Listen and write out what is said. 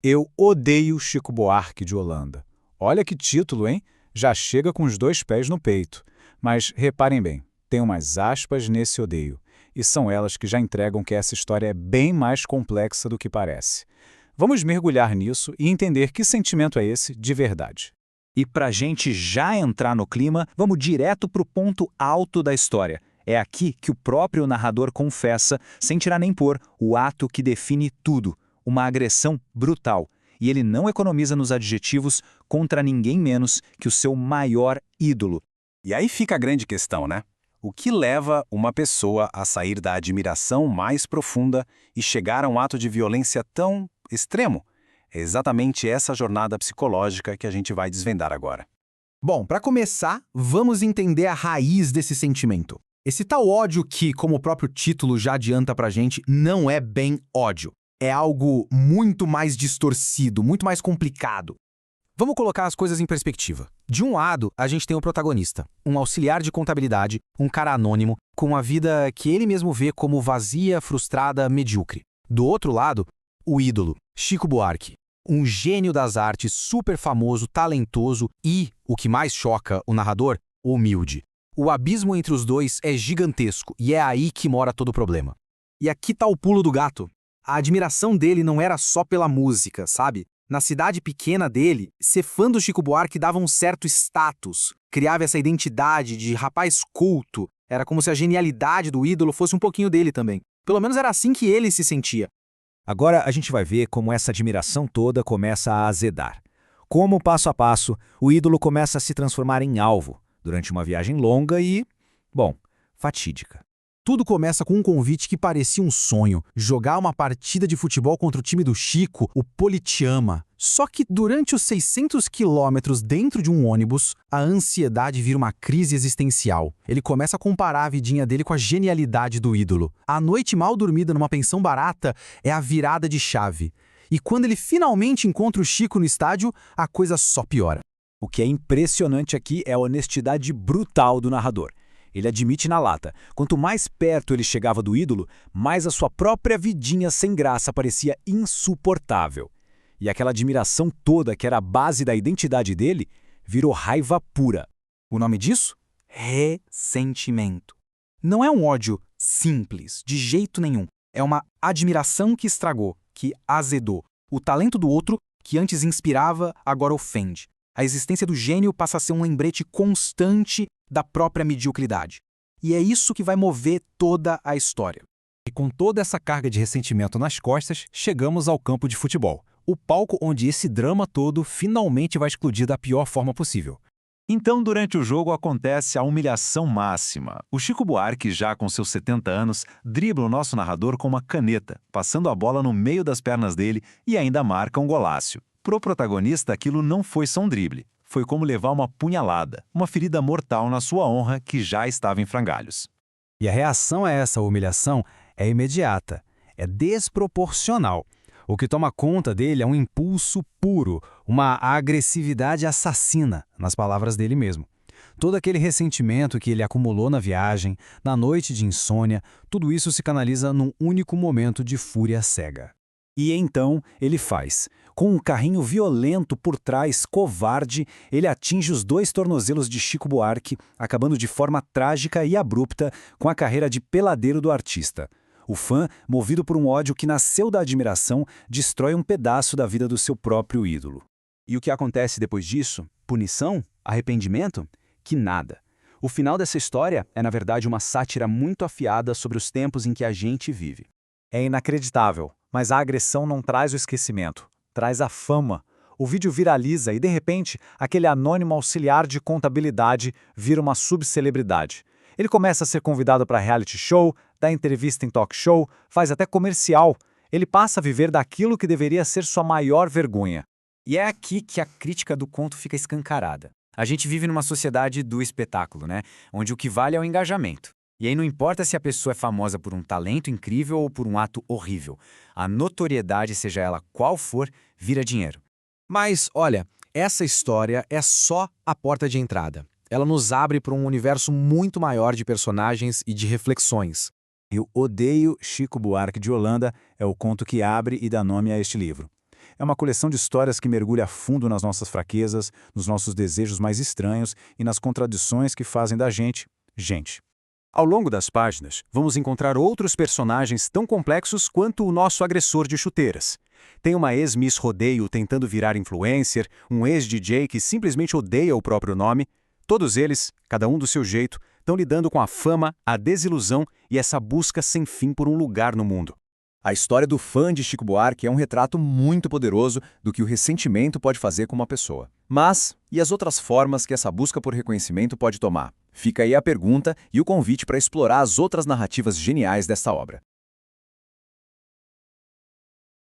Eu odeio Chico Buarque de Holanda. Olha que título, hein? Já chega com os dois pés no peito. Mas reparem bem, tem umas aspas nesse odeio. E são elas que já entregam que essa história é bem mais complexa do que parece. Vamos mergulhar nisso e entender que sentimento é esse de verdade. E para a gente já entrar no clima, vamos direto para o ponto alto da história. É aqui que o próprio narrador confessa, sem tirar nem pôr, o ato que define tudo, uma agressão brutal. E ele não economiza nos adjetivos contra ninguém menos que o seu maior ídolo. E aí fica a grande questão, né? O que leva uma pessoa a sair da admiração mais profunda e chegar a um ato de violência tão extremo? É exatamente essa jornada psicológica que a gente vai desvendar agora. Bom, para começar, vamos entender a raiz desse sentimento. Esse tal ódio que, como o próprio título já adianta pra gente, não é bem ódio. É algo muito mais distorcido, muito mais complicado. Vamos colocar as coisas em perspectiva. De um lado, a gente tem o protagonista, um auxiliar de contabilidade, um cara anônimo, com a vida que ele mesmo vê como vazia, frustrada, medíocre. Do outro lado, o ídolo, Chico Buarque, um gênio das artes, super famoso, talentoso e, o que mais choca o narrador, humilde. O abismo entre os dois é gigantesco e é aí que mora todo o problema. E aqui tá o pulo do gato. A admiração dele não era só pela música, sabe? Na cidade pequena dele, ser fã do Chico Buarque dava um certo status, criava essa identidade de rapaz culto. Era como se a genialidade do ídolo fosse um pouquinho dele também. Pelo menos era assim que ele se sentia. Agora a gente vai ver como essa admiração toda começa a azedar. Como, passo a passo, o ídolo começa a se transformar em alvo, durante uma viagem longa e, bom, fatídica. Tudo começa com um convite que parecia um sonho, jogar uma partida de futebol contra o time do Chico, o Politeama. Só que durante os 600 quilômetros dentro de um ônibus, a ansiedade vira uma crise existencial. Ele começa a comparar a vidinha dele com a genialidade do ídolo. A noite mal dormida numa pensão barata é a virada de chave. E quando ele finalmente encontra o Chico no estádio, a coisa só piora. O que é impressionante aqui é a honestidade brutal do narrador. Ele admite na lata, quanto mais perto ele chegava do ídolo, mais a sua própria vidinha sem graça parecia insuportável. E aquela admiração toda que era a base da identidade dele, virou raiva pura. O nome disso? Ressentimento. Não é um ódio simples, de jeito nenhum. É uma admiração que estragou, que azedou. O talento do outro, que antes inspirava, agora ofende. A existência do gênio passa a ser um lembrete constante da própria mediocridade. E é isso que vai mover toda a história. E com toda essa carga de ressentimento nas costas, chegamos ao campo de futebol. O palco onde esse drama todo finalmente vai explodir da pior forma possível. Então, durante o jogo acontece a humilhação máxima. O Chico Buarque, já com seus 70 anos, dribla o nosso narrador com uma caneta, passando a bola no meio das pernas dele e ainda marca um golaço. Pro protagonista, aquilo não foi só um drible. Foi como levar uma punhalada, uma ferida mortal na sua honra que já estava em frangalhos. E a reação a essa humilhação é imediata, é desproporcional. O que toma conta dele é um impulso puro, uma agressividade assassina, nas palavras dele mesmo. Todo aquele ressentimento que ele acumulou na viagem, na noite de insônia, tudo isso se canaliza num único momento de fúria cega. E então ele faz. Com um carrinho violento por trás, covarde, ele atinge os dois tornozelos de Chico Buarque, acabando de forma trágica e abrupta com a carreira de peladeiro do artista. O fã, movido por um ódio que nasceu da admiração, destrói um pedaço da vida do seu próprio ídolo. E o que acontece depois disso? Punição? Arrependimento? Que nada. O final dessa história é, na verdade, uma sátira muito afiada sobre os tempos em que a gente vive. É inacreditável, mas a agressão não traz o esquecimento, traz a fama. O vídeo viraliza e, de repente, aquele anônimo auxiliar de contabilidade vira uma subcelebridade. Ele começa a ser convidado para reality show, dá entrevista em talk show, faz até comercial. Ele passa a viver daquilo que deveria ser sua maior vergonha. E é aqui que a crítica do conto fica escancarada. A gente vive numa sociedade do espetáculo, né? Onde o que vale é o engajamento. E aí não importa se a pessoa é famosa por um talento incrível ou por um ato horrível. A notoriedade, seja ela qual for, vira dinheiro. Mas, olha, essa história é só a porta de entrada. Ela nos abre para um universo muito maior de personagens e de reflexões. Eu odeio Chico Buarque de Holanda é o conto que abre e dá nome a este livro. É uma coleção de histórias que mergulha a fundo nas nossas fraquezas, nos nossos desejos mais estranhos e nas contradições que fazem da gente, gente. Ao longo das páginas, vamos encontrar outros personagens tão complexos quanto o nosso agressor de chuteiras. Tem uma ex-Miss Rodeio tentando virar influencer, um ex-DJ que simplesmente odeia o próprio nome. Todos eles, cada um do seu jeito, estão lidando com a fama, a desilusão e essa busca sem fim por um lugar no mundo. A história do fã de Chico Buarque é um retrato muito poderoso do que o ressentimento pode fazer com uma pessoa. Mas, e as outras formas que essa busca por reconhecimento pode tomar? Fica aí a pergunta e o convite para explorar as outras narrativas geniais desta obra.